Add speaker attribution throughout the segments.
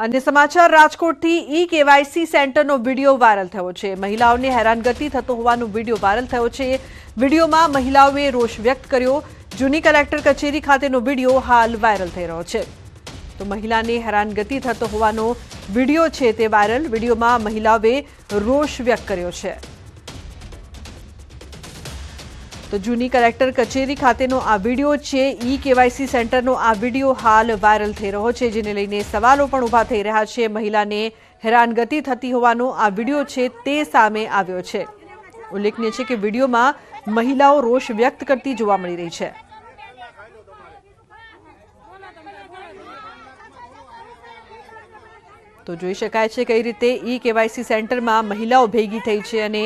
Speaker 1: अन्य समाचार રાજકોટથી ઈ કેવાયસી સેન્ટરનો વિડિયો વાયરલ થયો છે। મહિલાઓને હેરાનગતિ થતો હોવાનો વિડિયો વાયરલ થયો છે। વિડિયોમાં મહિલાઓએ રોષ વ્યક્ત કર્યો। જૂની કલેક્ટર કચેરી ખાતેનો વિડિયો હાલ વાયરલ થઈ રહ્યો છે। તો મહિલાને હેરાનગતિ થતો હોવાનો વિડિયો છે તે વાયરલ। વિડિયોમાં મહિલાઓએ રોષ વ્યક્ત કર્યો છે। तो जूनी कलेक्टर कचेरी खातेनो आ विडियो छे। ई केवायसी सेंटरनो आ विडियो हाल वायरल थई रह्यो छे, जेने लईने सवालो पण उभा थई रह्या छे। महिलाने हैरानगति थती होवानो आ विडियो छे ते सामे आव्यो छे। उल्लेखनीय छे के विडियोमां महिलाओ रोष व्यक्त करती जोवा मळी रही छे। तो जोई शकाय छे कई रीते ई केवायसी सेंटरमां महिलाओ भेगी थई छे અને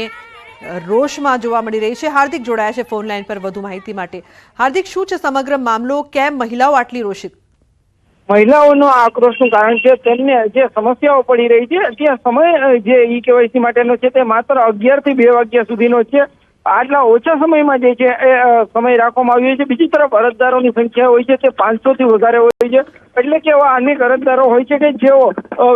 Speaker 1: રોષમાં જોવા મળી રહી છે। હાર્દિક જોડાયા છે ફોન લાઈન પર વધુ માહિતી માટે। હાર્દિક, શું છે સમગ્ર મામલો? કેમ મહિલાઓ આટલી રોષિત?
Speaker 2: મહિલાઓનો આક્રોશનું કારણ છે તેમને જે સમસ્યાઓ પડી રહી છે ત્યાં સમય જે ઈ કેવાયસી માટેનો છે તે માત્ર 11 થી 2 વાગ્યા સુધીનો છે। આટલા ઓછા સમયમાં જે છે એ સમય રાખવામાં આવ્યો છે। બીજી તરફ અરજદારોની સંખ્યા હોય છે તે 500 થી વધારે હોય છે। એટલે કે એવા અનેક અરજદારો હોય છે કે જેઓ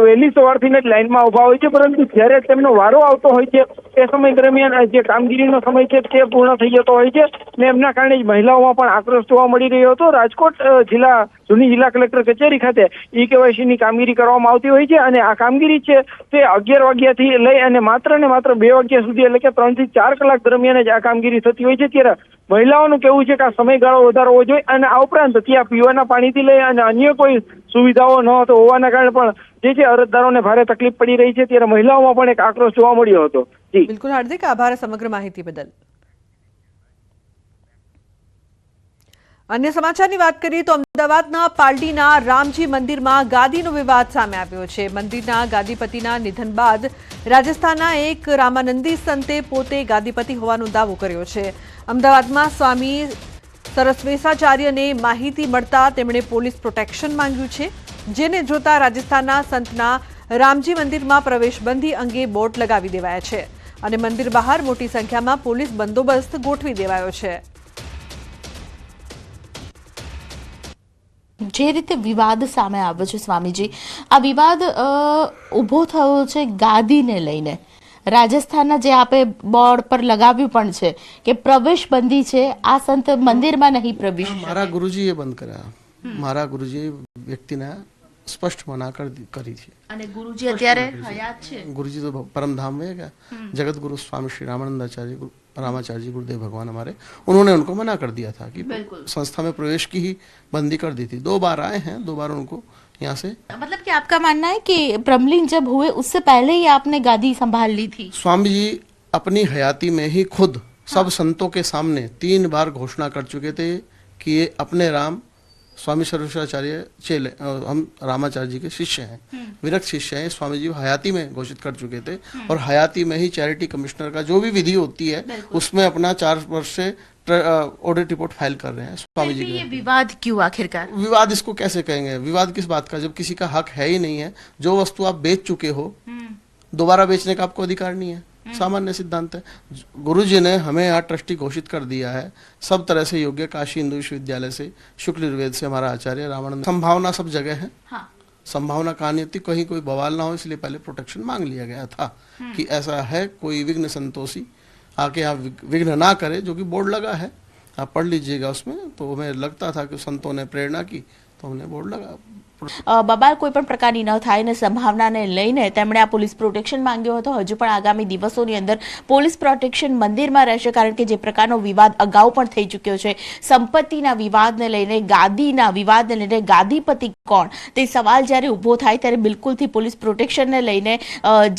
Speaker 2: વહેલી સવારથી જ લાઈનમાં ઉભા હોય છે, પરંતુ જ્યારે તેમનો વારો આવતો હોય છે તે સમય દરમિયાન જે કામગીરીનો સમય છે તે પૂર્ણ થઈ જતો હોય છે ને એમના કારણે જ મહિલાઓમાં પણ આક્રોશ જોવા મળી રહ્યો હતો। રાજકોટ જૂની જિલ્લા કલેક્ટર કચેરી ખાતે ઈ કેવાયસીની કામગીરી કરવામાં આવતી હોય છે અને આ કામગીરી છે તે 11 વાગ્યાથી લઈ અને માત્ર ને માત્ર 2 વાગ્યા સુધી, એટલે કે 3 થી 4 કલાક દરમિયાન જ આ કામગીરી થતી હોય છે। ત્યારે મહિલાઓનું કહેવું છે કે આ સમયગાળો વધારવો જોઈએ અને આ ઉપરાંત ત્યાં પીવાના પાણીથી લઈ અને અન્ય કોઈ સુવિધાઓ ન હોવાના કારણે પણ જે છે અરજદારોને ભારે તકલીફ પડી રહી છે। ત્યારે મહિલાઓમાં પણ એક આક્રોશ જોવા મળ્યો હતો। જી
Speaker 1: બિલકુલ હાર્દિક, આભાર સમગ્ર માહિતી બદલ। अन्य समाचार की बात करिए तो अमदावादना पालडीना रामजी मंदिरमां गादीनो विवाद सामे आव्यो छे। मंदिરના ગાદીપતિના નિધન બાદ રાજસ્થાનના એક રામાનંદી સંતે પોતે ગાદીપતિ હોવાનો દાવો કર્યો છે। અમદાવાદમાં સ્વામી સરસ્વેશાચાર્યને માહિતી મળતા તેમણે પોલીસ પ્રોટેક્શન માંગ્યું છે, જેને જોતા રાજસ્થાનના સંતના રામજી મંદિરમાં પ્રવેશબંધી અંગે બોર્ડ લગાવી દેવાયા છે અને મંદિર બહાર મોટી સંખ્યામાં પોલીસ બંદોબસ્ત ગોઠવી દેવાયો છે।
Speaker 3: જે રીતે વિવાદ સામે આવ્યો છે સ્વામીજી, આ વિવાદ ઊભો થયો છે ગાદીને લઈને। રાજસ્થાનના જે આપે બોર્ડ પર લગાવ્યું પણ છે કે પ્રવેશબંધી છે, આ સંત મંદિરમાં નહીં પ્રવેશ।
Speaker 4: મારા ગુરુજીએ બંધ કર્યા। મારા ગુરુજી વ્યક્તિને સ્પષ્ટ મના કરી છે
Speaker 3: અને ગુરુજી અત્યારે હયાત છે।
Speaker 4: गुरुजी तो परम धाम में क्या जगत गुरु स्वामी श्री रामाचार्य जी गुरुदेव भगवान हमारे, उन्होंने उनको मना कर दिया था कि संस्था में प्रवेश की ही बंदी कर दी थी। 2 बार आए हैं, 2 बार उनको यहाँ से। मतलब
Speaker 3: कि आपका मानना है कि ब्रह्मलीन जब हुए उससे पहले ही आपने गादी संभाल ली थी?
Speaker 4: स्वामी जी अपनी हयाती में ही खुद सब संतों के सामने 3 बार घोषणा कर चुके थे कि ये अपने राम स्वामी सर्वेशाचार्य चेले, हम रामाचार्य जी के शिष्य हैं, विरक्त शिष्य हैं। स्वामी जी हयाती में घोषित कर चुके थे और हयाती में ही चैरिटी कमिश्नर का जो भी विधि होती है उसमें अपना 4 वर्ष से ऑडिट रिपोर्ट फाइल कर रहे हैं स्वामी जी।
Speaker 3: ये विवाद क्यों आखिरकार?
Speaker 4: विवाद इसको कैसे कहेंगे? विवाद किस बात का, जब किसी का हक है ही नहीं है। जो वस्तु आप बेच चुके हो दोबारा बेचने का आपको अधिकार नहीं है, सामान्य सिद्धांत है। गुरुजी ने हमें यहाँ ट्रस्टी घोषित कर दिया है, सब तरह से योग्य। काशी हिंदू विश्वविद्यालय से, शुक्ल युर्वेद से हमारा आचार्य रामानंद। संभावना सब जगह है, संभावना कहानी होती, कहीं कोई बवाल ना हो, इसलिए पहले प्रोटेक्शन मांग लिया गया था कि ऐसा है कोई विघ्न संतोषी आके यहाँ विघ्न ना करे। जो कि बोर्ड लगा है, आप पढ़ लीजिएगा उसमें। तो हमें लगता था कि संतों ने प्रेरणा की तो हमने बोर्ड लगा।
Speaker 3: બબાલ કોઈ પણ પ્રકારની ન થાય ને સંભાવનાને લઈને તેમણે આ પોલીસ પ્રોટેક્શન માંગ્યો હતો। હજુ પણ આગામી દિવસોની અંદર પોલીસ પ્રોટેક્શન મંદિરમાં રહેશે, કારણ કે જે પ્રકારનો વિવાદ અગાઉ પણ થઈ ચૂક્યો છે, સંપત્તિના વિવાદને લઈને, ગાદીના વિવાદને લઈને, ગાદીપતિ કોણ તે સવાલ જ્યારે ઊભો થાય ત્યારે બિલકુલથી પોલીસ પ્રોટેક્શનને લઈને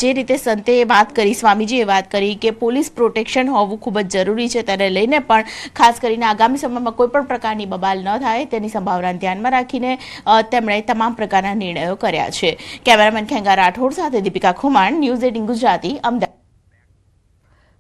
Speaker 3: જે રીતે સંતે વાત કરી, સ્વામીજીએ વાત કરી કે પોલીસ પ્રોટેક્શન હોવું ખૂબ જ જરૂરી છે, તેને લઈને પણ ખાસ કરીને આગામી સમયમાં કોઈ પણ પ્રકારની બબાલ ન થાય તેની સંભાવનાને ધ્યાનમાં રાખીને તેમણે તમામ પ્રકારના નિર્ણયો કર્યા છે। કેમેરામેન ખેંગા રાઠોડ સાથે દીપિકા ખુમાણ, ન્યૂઝ 18 ગુજરાતી, અમદાવાદ।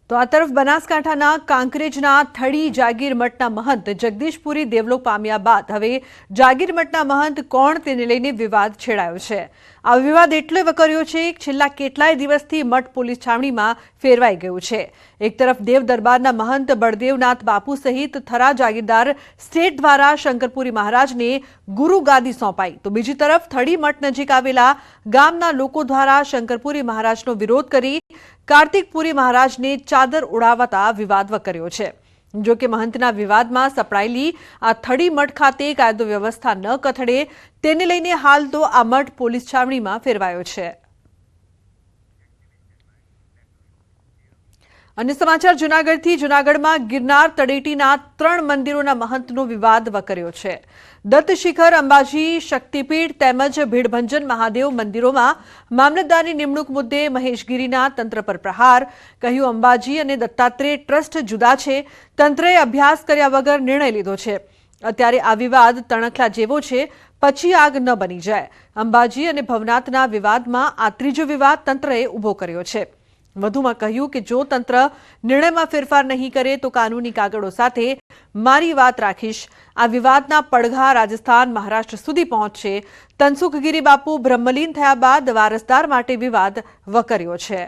Speaker 1: તો આ તરફ બનાસકાંઠાના કાંકરેજના થડી જાગીર મઠના મહંત જગદીશપુરી દેવલોક પામ્યા બાદ હવે જાગીર મઠના મહંત કોણ તેને લઈને વિવાદ છેડાયો છે. આ વિવાદ એટલે વકર્યો છે કે છેલ્લા કેટલાય દિવસથી મઠ પોલીસ છાવણીમાં ફેરવાઈ ગયું છે. એક તરફ દેવ દરબારના મહંત બળદેવનાથ બાપુ સહિત થરા જાગીરદાર સ્ટેટ દ્વારા શંકરપુરી મહારાજને ગુરુ ગાદી સોંપાઈ, તો બીજી તરફ થડી મઠ નજીક આવેલા ગામના લોકો દ્વારા શંકરપુરી મહારાજનો વિરોધ કરી કાર્તિકપુરી મહારાજને ચાદર ઉડાવતા વિવાદ વકર્યો છે. જો કે મહંતના વિવાદમાં સપડાયેલી આ થડી મઠ ખાતે કાયદો વ્યવસ્થા ન કથળે તેને લઈને હાલ તો આ મઠ પોલીસ છાવણીમાં ફેરવાયો છે. અન્ય સમાચાર જૂનાગઢથી. જૂનાગઢમાં ગિરનાર તળેટીના 3 મંદિરોના મહંતનો વિવાદ વકર્યો છે. દત્ત શિખર, અંબાજી શક્તિપીઠ તેમજ ભીડભંજન મહાદેવ મંદિરોમાં મામલતદારની નિમણૂક મુદ્દે મહેશગીરીના તંત્ર પર પ્રહાર. કહ્યું, અંબાજી અને દત્તાત્રેય ટ્રસ્ટ જુદા છે, તંત્રએ અભ્યાસ કર્યા વગર નિર્ણય લીધો છે. અત્યારે આ વિવાદ તણખલા જેવો છે, પછી આગ ન બની જાય. અંબાજી અને ભવનાથના વિવાદમાં આ ત્રીજો વિવાદ તંત્રએ ઊભો કર્યો છે. વધુમાં કહ્યું કે જો તંત્ર નિર્ણયમાં ફેરફાર નહીં કરે તો કાનૂની કાગળો સાથે મારી વાત રાખીશ. આ વિવાદના પડઘા રાજસ્થાન, મહારાષ્ટ્ર સુધી પહોંચશે. તનસુખગીરી બાપુ બ્રહ્મલીન થયા બાદ વારસદાર માટે વિવાદ વકર્યો છે.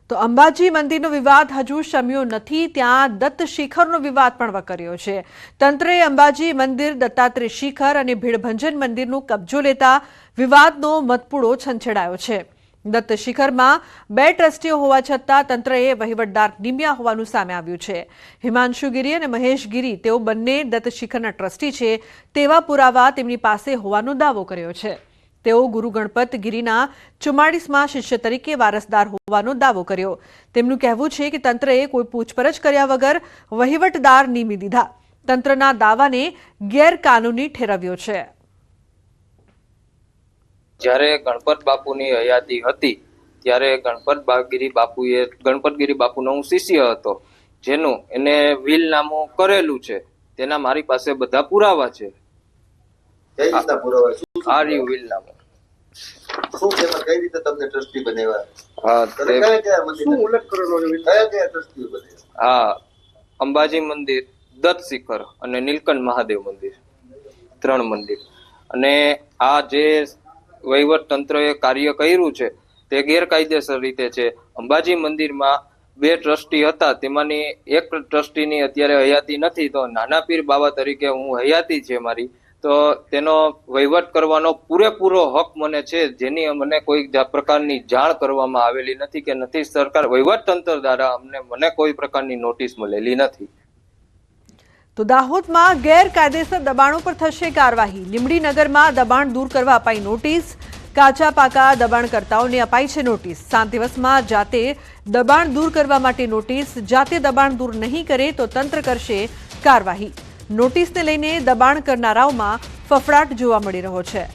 Speaker 1: તો અંબાજી મંદિરનો વિવાદ હજુ શમ્યો નથી, ત્યાં દત્ત શિખરનો વિવાદ પણ વકર્યો છે. તંત્રએ અંબાજી મંદિર, દત્તાત્રેય શિખર અને ભીડભંજન મંદિરનો કબજો લેતા વિવાદનો મતપૂડો છંછેડાયો છે. દત્ત શિખરમાં 2 ટ્રસ્ટીઓ હોવા છતાં તંત્રએ વહીવટદાર નિમ્યા હોવાનું સામે આવ્યું છે. હિમાંશુ ગીરી અને મહેશ ગીરી તેઓ બંને દત્ત શિખરના ટ્રસ્ટી છે તેવા પુરાવા તેમની પાસે હોવાનો દાવો કર્યો છે. તેઓ ગુરુ ગણપત ગીરીના 44માં શિષ્ય તરીકે વારસદાર હોવાનો દાવો કર્યો. તેમનું કહેવું છે કે તંત્રએ કોઈ પૂછપરછ કર્યા વગર વહીવટદાર નિમી દીધા. તંત્રના દાવાને ગેરકાનૂની ઠેરવ્યો છે.
Speaker 5: જ્યારે ગણપત બાપુની હયાતી હતી ત્યારે ગણપતગીરી બાપુનો હું શિષ્ય હતો, જેનું એને વીલનામું કરેલું છે. તેના મારી પાસે બધા પુરાવા છે.
Speaker 6: કઈ રીતના પુરાવા?
Speaker 5: આ રહ્યું વીલનામું.
Speaker 6: શું છે એમાં? કઈ રીતે તમને ટ્રસ્ટી બનાવ્યા?
Speaker 5: હા,
Speaker 6: શું ઉલ્લેખ કરેલો છે? કયા ટ્રસ્ટી બનાવ્યા?
Speaker 5: હા, અંબાજી મંદિર, દત્ત શિખર અને નીલકંઠ મહાદેવ મંદિર, 3 મંદિર. અને આ જે વહીવટ તંત્રએ કાર્ય કર્યું છે તે ગેરકાયદેસર રીતે છે. અંબાજી મંદિરમાં 2 ટ્રસ્ટી હતા, તેમાંની એક ટ્રસ્ટીની અત્યારે હયાતી નથી, તો નાના પીર બાબા તરીકે હું હયાતી છે મારી, તો તેનો વહીવટ કરવાનો પૂરેપૂરો હક મને છે, જેની મને કોઈ પ્રકારની જાણ કરવામાં આવેલી નથી કે નથી. સરકાર વહીવટ તંત્ર દ્વારા મને કોઈ પ્રકારની નોટિસ મળેલી નથી.
Speaker 1: તો દાહોદમાં ગેરકાયદેસર દબાણો પર થશે કાર્યવાહી. લીંબડીનગરમાં દબાણ દૂર કરવા અપાઈ નોટિસ. કાચા પાકા દબાણકર્તાઓને અપાઈ છે નોટિસ. 7 દિવસમાં જાતે દબાણ દૂર કરવા માટે નોટિસ. જાતે દબાણ દૂર નહીં કરે તો તંત્ર કરશે કાર્યવાહી. નોટિસને લઈને દબાણ કરનારાઓમાં ફફડાટ જોવા મળી રહ્યો છે.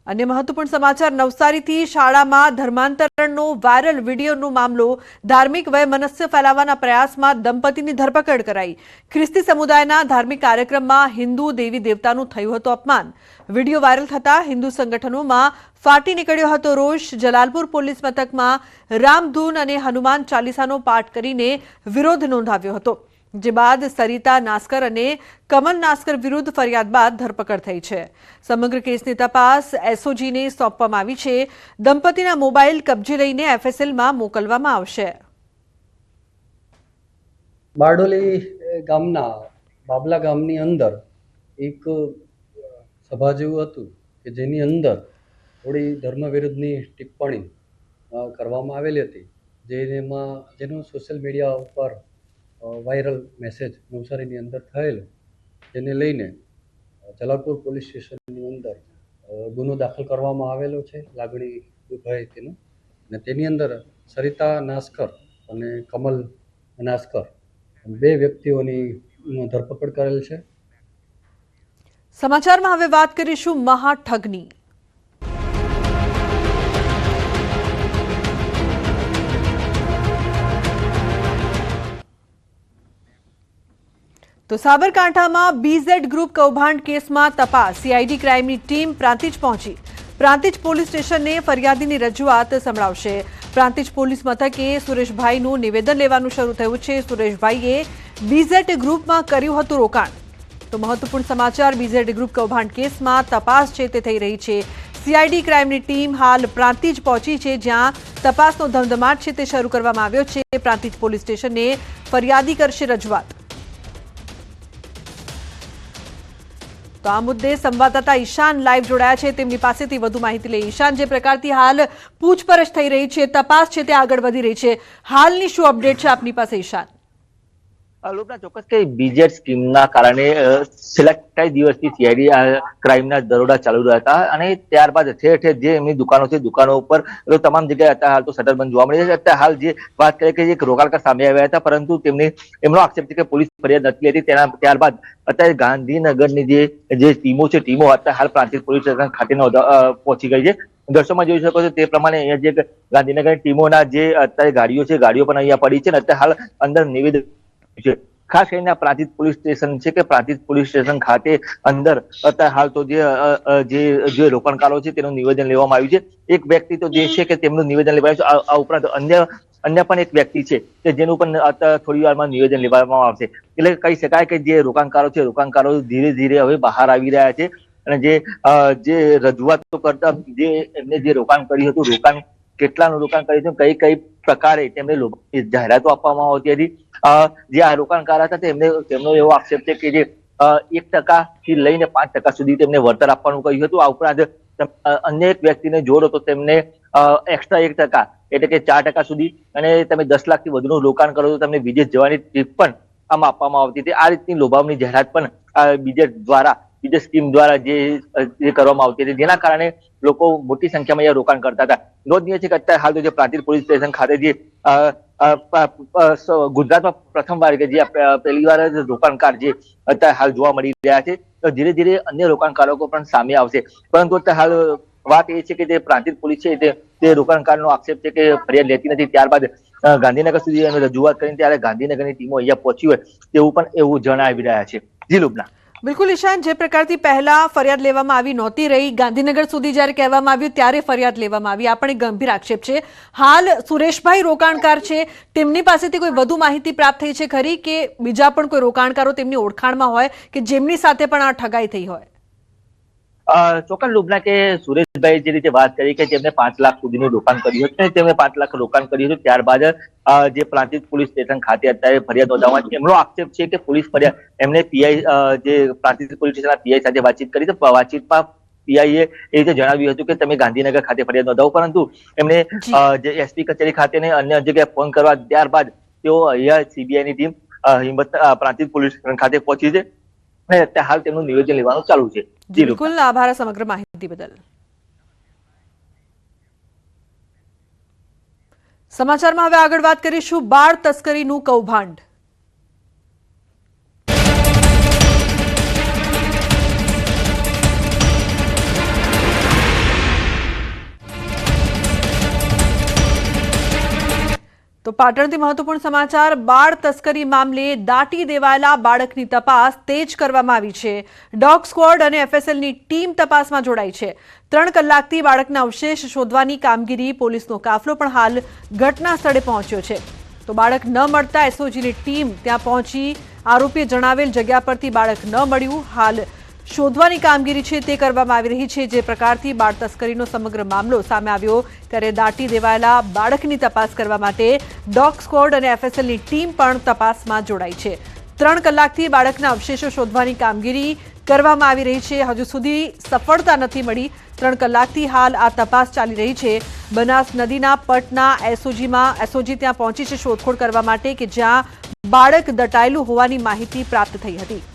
Speaker 1: અન્ય મહત્વપૂર્ણ સમાચાર. નવસારીથી શાળામાં ધર્માંતરણનો વાયરલ વિડીયોનો મામલો. ધાર્મિક વયમનસ્ય ફેલાવવાના પ્રયાસમાં દંપતીની ધરપકડ કરાઈ. ખ્રિસ્તી સમુદાયના ધાર્મિક કાર્યક્રમમાં હિન્દુ દેવી દેવતાનું થયું હતું અપમાન. વિડીયો વાયરલ થતા હિન્દુ સંગઠનોમાં ફાટી નીકળ્યો હતો રોષ. જલાલપુર પોલીસ મથકમાં રામધૂન અને હનુમાન ચાલીસાનો પાઠ કરીને વિરોધ નોંધાવ્યો હતો. જે બાદ સરિતા નાસ્કર અને કમલ નાસ્કર વિરુદ્ધ ફરિયાદ બાદ ધરપકડ થઈ છે. સમગ્ર કેસની તપાસ એસઓજીને સોંપવામાં આવી છે. દંપતીના મોબાઈલ કબજે લઈને એફએસએલમાં મોકલવામાં આવશે.
Speaker 7: બારડોલી ગામના બાબલા ગામની અંદર એક સભા જેવું હતું કે જેની અંદર થોડી ધર્મ વિરુદ્ધની ટિપ્પણી કરવામાં આવેલી હતી, જેનો સોશિયલ મીડિયા ઉપર વાયરલ મેસેજ નવસારીની અંદર થયેલો, જેને લઈને જલાલપુર પોલીસ સ્ટેશનની અંદર ગુનો દાખલ કરવામાં આવેલો છે. લાગણી દુભાય તેનું, અને તેની અંદર સરિતા નાસ્કર અને કમલ નાસ્કર 2 વ્યક્તિઓની ધરપકડ કરેલ છે.
Speaker 1: સમાચારમાં હવે વાત કરીશું મહાઠગની. તો સાબરકાંઠામાં બીઝેડ ગ્રુપ કૌભાંડ કેસમાં તપાસ સીઆઈડી ક્રાઇમની ટીમ પ્રાંતિજ પહોંચી. પ્રાંતિજ પોલીસ સ્ટેશને ફરિયાદીની રજૂઆત સંભળાવશે. પ્રાંતિજ પોલીસ મથકે સુરેશભાઈનું નિવેદન લેવાનું શરૂ થયું છે. સુરેશભાઈએ બીઝેડ ગ્રુપમાં કર્યું હતું રોકાણ. તો મહત્વપૂર્ણ સમાચાર, બીઝેડ ગ્રુપ કૌભાંડ કેસમાં તપાસ છે તે થઈ રહી છે. સીઆઈડી ક્રાઇમની ટીમ હાલ પ્રાંતિજ પહોંચી છે, જ્યાં તપાસનો ધમધમાટ છે તે શરૂ કરવામાં આવ્યો છે. પ્રાંતિજ પોલીસ સ્ટેશને ફરિયાદી કરશે રજૂઆત. તો આ મુદ્દે સંવાદદાતા ઈશાન લાઈવ જોડાયા છે, તેમની પાસેથી વધુ માહિતી લઈ. ઈશાન, જે પ્રકારથી હાલ પૂછપરછ થઈ રહી છે, તપાસ છે તે આગળ વધી રહી છે, હાલની શું અપડેટ છે આપની પાસે ઈશાન?
Speaker 8: લોકોના ચોક્કસ કે બીજેડ સ્કીમના કારણે છેલ્લા કઈ દિવસથી સીઆઈડી ક્રાઇમના દરોડા ચાલુ રહ્યા હતા અને ત્યારબાદ ઠેર ઠેર જે એમની દુકાનો છે, દુકાનો ઉપર તમામ જગ્યાએ અત્યારે હાલ તો શટરબંધ જોવા મળી છે. અત્યારે હાલ જે વાત કરીએ કે એક રોકાણકાર સામે આવ્યા હતા, પરંતુ એમનો આક્ષેપ છે કે પોલીસ ફરિયાદ નથી હતી. ત્યારબાદ અત્યારે ગાંધીનગરની જે ટીમો છે, ટીમો અત્યારે હાલ પ્રાંતિજ પોલીસ સ્ટેશન ખાતે પહોંચી ગઈ છે. દ્રશ્યોમાં જોઈ શકો છો તે પ્રમાણે અહીંયા જે ગાંધીનગર ટીમોના જે અત્યારે ગાડીઓ છે, ગાડીઓ પણ અહીંયા પડી છે અને અત્યારે હાલ અંદર નિવેદન છે. ખાસ કરીને પ્રાંતિજ પોલીસ સ્ટેશન છે કે પ્રાંતિજ પોલીસ સ્ટેશન ખાતે અંદર અત્યારે હાલ તો જે રોકાણકારો છે તેનું નિવેદન લેવામાં આવ્યું છે. એક વ્યક્તિ તો જે છે કે તેમનું નિવેદન લેવાયું છે. આ ઉપરાંત અન્ય પણ એક વ્યક્તિ છે કે જેનું પણ થોડી વારમાં નિવેદન લેવામાં આવશે. એટલે કહી શકાય કે જે રોકાણકારો ધીરે ધીરે હવે બહાર આવી રહ્યા છે અને જે રજૂઆતો કરતા એમને જે રોકાણ કર્યું હતું, રોકાણ કેટલાનું રોકાણ કર્યું હતું, કઈ પ્રકારે તેમને જાહેરાતો આપવામાં આવતી હતી. જે આ રોકાણકાર હતા તેમનો એવો આક્ષેપ છે કે જે 1% થી લઈને 5% સુધી તેમને વળતર આપવાનું કહ્યું હતું. આ ઉપરાંત અન્ય એક વ્યક્તિને જોડો તો તેમને એક્સ્ટ્રા 1% એટલે કે 4% સુધી, અને તમે 10 લાખથી વધુનું રોકાણ કરો તો તમને વિદેશ જવાની ટ્રીપ પણ આમાં આપવામાં આવતી હતી. આ રીતની લોભામણી જાહેરાત પણ બીજેડ સ્કીમ દ્વારા જે કરવામાં આવતી હતી, જેના કારણે લોકો મોટી સંખ્યામાં અહીંયા રોકાણ કરતા હતા. નોંધનીય છે કે અત્યારે હાલ તો જે પ્રાંતિજ પોલીસ સ્ટેશન ખાતે જે ગુજરાતમાં પ્રથમવાર કે જે પહેલી વાર રોકાણકાર જે અત્યારે હાલ જોવા મળી રહ્યા છે, તો ધીરે ધીરે અન્ય રોકાણકારો પણ સામે આવશે. પરંતુ અત્યારે હાલ વાત એ છે કે જે પ્રાંતિજ પોલીસ છે તે રોકાણકારનો આક્ષેપ છે કે ફરિયાદ લેતી નથી. ત્યારબાદ ગાંધીનગર સુધી એની રજૂઆત કરીને ત્યારે ગાંધીનગરની ટીમો અહીંયા પહોંચી હોય તેવું પણ એવું જણાવી રહ્યા છે. જી લુબના.
Speaker 1: બિલકુલ ઈશાન, જે પ્રકારથી પહેલા ફરિયાદ લેવામાં આવી નહોતી રહી, ગાંધીનગર સુધી જ્યારે કહેવામાં આવ્યું ત્યારે ફરિયાદ લેવામાં આવી, આ પણ એક ગંભીર આક્ષેપ છે. હાલ સુરેશભાઈ રોકાણકાર છે, તેમની પાસેથી કોઈ વધુ માહિતી પ્રાપ્ત થઈ છે ખરી કે બીજા પણ કોઈ રોકાણકારો તેમની ઓળખાણમાં હોય કે જેમની સાથે પણ આ ઠગાઈ થઈ હોય?
Speaker 8: ચોક્કસ લુબના કે સુરેશભાઈ જે રીતે વાત કરી કે તેમને 5 લાખ સુધીનું રોકાણ કર્યું હતું, તેમને 5 લાખ રોકાણ કર્યું હતું. ત્યારબાદ જે પ્રાંતિજ પોલીસ સ્ટેશન ખાતે અત્યારે ફરિયાદ નોંધાવવા એમનો આક્ષેપ છે કે પોલીસ ફરિયાદ એમને પીઆઈ જે પ્રાંતિજ પોલીસ સ્ટેશનના પીઆઈ સાથે વાતચીત કરી, તો વાતચીતમાં પીઆઈએ એ રીતે જણાવ્યું હતું કે તમે ગાંધીનગર ખાતે ફરિયાદ નોંધાવો, પરંતુ એમને જે એસપી કચેરી ખાતે ને અન્ય જગ્યાએ ફોન કરવા ત્યારબાદ તેઓ અહીંયા સીબીઆઈની ટીમ પ્રાંતિજ પોલીસ સ્ટેશન ખાતે પહોંચી છે અને અત્યારે હાલ તેમનું નિવેદન લેવાનું ચાલુ છે.
Speaker 1: બિલકુલ, આભાર સમગ્ર માહિતી બદલ. સમાચારમાં હવે આગળ વાત કરીશું બાળ તસ્કરીનું કૌભાંડ. તો પાટણથી મહત્વપૂર્ણ સમાચાર, બાળ તસ્કરી મામલે દાટી દેવાયેલા બાળકની તપાસ તેજ કરવામાં આવી છે. ડોગ સ્ક્વોડ અને એફએસએલની ટીમ તપાસમાં જોડાઈ છે. 3 કલાકથી બાળકના અવશેષ શોધવાની કામગીરી, પોલીસનો કાફલો પણ હાલ ઘટના સ્થળે પહોંચ્યો છે. તો બાળક ન મળતા એસઓજીની ટીમ ત્યાં પહોંચી. આરોપીએ જણાવેલ જગ્યા પરથી બાળક ન મળ્યું. હાલ શોધવાની કામગીરી છે તે કરવામાં આવી રહી છે. જે પ્રકારથી બાળ તસ્કરીનો સમગ્ર મામલો સામે આવ્યો ત્યારે દાટી દેવાયેલા બાળકની તપાસ કરવા માટે ડોગ સ્ક્વોડ અને એફએસએલની ટીમ પણ તપાસમાં જોડાઈ છે. 3 કલાકથી બાળકના અવશેષો શોધવાની કામગીરી કરવામાં આવી રહી છે. હજુ સુધી સફળતા નથી મળી. 3 કલાકથી હાલ આ તપાસ ચાલી રહી છે. બનાસ નદીના પટના એસઓજી ત્યાં પહોંચી છે શોધખોળ કરવા માટે કે જ્યાં બાળક દટાયેલું હોવાની માહિતી પ્રાપ્ત થઈ હતી.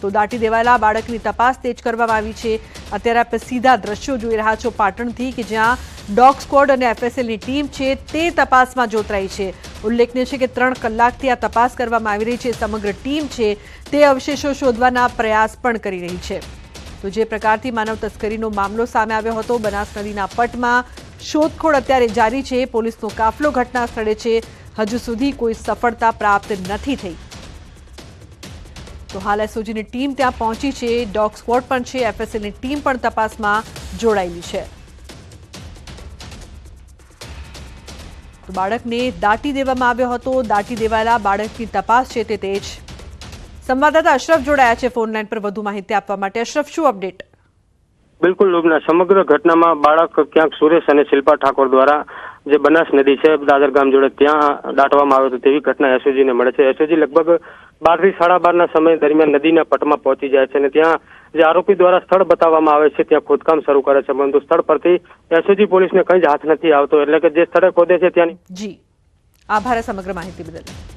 Speaker 1: તો દાટી દેવાયેલા બાળકની તપાસ તેજ કરવામાં આવી છે. અત્યારે આપણે સીધા દ્રશ્યો જોઈ રહ્યા છો પાટણથી કે જ્યાં ડોગ સ્ક્વોડ અને એફએસએલની ટીમ છે તે તપાસમાં જોતરાઈ છે. ઉલ્લેખનીય છે કે 3 કલાકથી આ તપાસ કરવામાં આવી રહી છે. સમગ્ર ટીમ છે તે અવશેષો શોધવાના પ્રયાસ પણ કરી રહી છે. તો જે પ્રકારથી માનવ તસ્કરીનો મામલો સામે આવ્યો હતો બનાસ નદીના પટમાં, શોધખોળ અત્યારે જારી છે. પોલીસનો કાફલો ઘટના સ્થળે છે. હજુ સુધી કોઈ સફળતા પ્રાપ્ત નથી થઈ. તો હાલ એસઓજીની ટીમ ત્યાં પહોંચી છે, ડોગ સ્ક્વોડ પણ છે, એફએસએલની ટીમ પણ તપાસમાં જોડાયેલી છે. તો બાળકને દાટી દેવામાં આવ્યો હતો. દાટી દેવાયેલા બાળકની તપાસ છે તે તેજ. સંવાદદાતા અશરફ જોડાયા છે ફોન લાઈન પર વધુ માહિતી આપવા માટે. અશરફ, શું અપડેટ?
Speaker 9: બિલકુલ લુબના, સમગ્ર ઘટનામાં બાળક ક્યાંક સુરેશ અને શિલ્પા ઠાકોર દ્વારા જે બનાસ નદી છે દાદર ગામ જોડે ત્યાં દાટવામાં આવ્યો હતો તેવી ઘટના એસઓજીને મળે છે. એસઓજી લગભગ 12 થી 12:30 સમય દરમિયાન નદીના પટમાં પહોંચી જાય છે અને ત્યાં જે આરોપી દ્વારા સ્થળ બતાવવામાં આવે છે ત્યાં ખોદકામ શરૂ કરે છે, પરંતુ સ્થળ પરથી એસઓજી પોલીસને કંઈ જ હાથ નથી આવતો, એટલે કે જે સ્થળે ખોદે છે ત્યાંની.
Speaker 1: જી, આભાર સમગ્ર માહિતી બદલ.